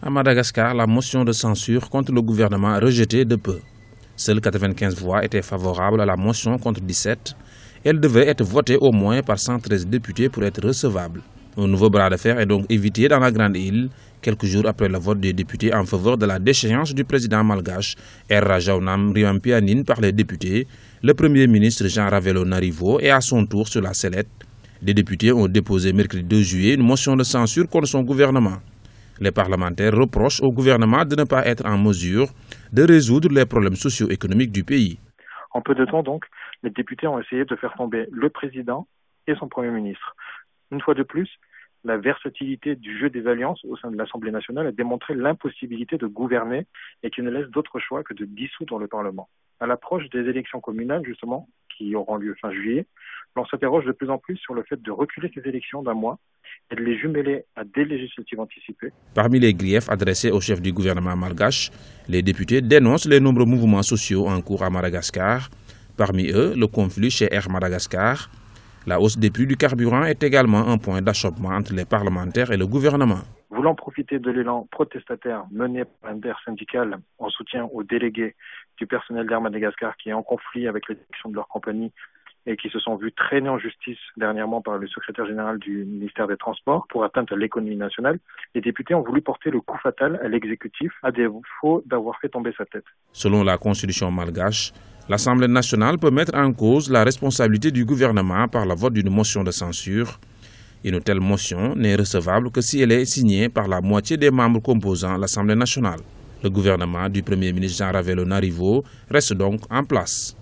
À Madagascar, la motion de censure contre le gouvernement a rejeté de peu. Seules 95 voix étaient favorables à la motion contre 17. Elle devait être votée au moins par 113 députés pour être recevable. Un nouveau bras de fer est donc évité dans la Grande Île, quelques jours après le vote des députés en faveur de la déchéance du président malgache R. Rajaounam Riampianine par les députés. Le Premier ministre Jean Ravelo-Narivo est à son tour sur la sellette. Les députés ont déposé mercredi 2 juillet une motion de censure contre son gouvernement. Les parlementaires reprochent au gouvernement de ne pas être en mesure de résoudre les problèmes socio-économiques du pays. En peu de temps donc, les députés ont essayé de faire tomber le président et son Premier ministre. Une fois de plus, la versatilité du jeu des alliances au sein de l'Assemblée nationale a démontré l'impossibilité de gouverner et qui ne laisse d'autre choix que de dissoudre le Parlement. À l'approche des élections communales, justement, qui auront lieu fin juillet, l'on s'interroge de plus en plus sur le fait de reculer ces élections d'un mois et de les jumeler à des législatives anticipées. Parmi les griefs adressés au chef du gouvernement malgache, les députés dénoncent les nombreux mouvements sociaux en cours à Madagascar. Parmi eux, le conflit chez Air Madagascar. La hausse des prix du carburant est également un point d'achoppement entre les parlementaires et le gouvernement. Voulant profiter de l'élan protestataire mené par l'intersyndicale en soutien aux délégués du personnel d'Air Madagascar qui est en conflit avec les directions de leur compagnie et qui se sont vus traînés en justice dernièrement par le secrétaire général du ministère des Transports pour atteinte à l'économie nationale, les députés ont voulu porter le coup fatal à l'exécutif à défaut d'avoir fait tomber sa tête. Selon la constitution malgache, l'Assemblée nationale peut mettre en cause la responsabilité du gouvernement par le vote d'une motion de censure. Une telle motion n'est recevable que si elle est signée par la moitié des membres composant l'Assemblée nationale. Le gouvernement du Premier ministre Jean Ravelo-Narivo reste donc en place.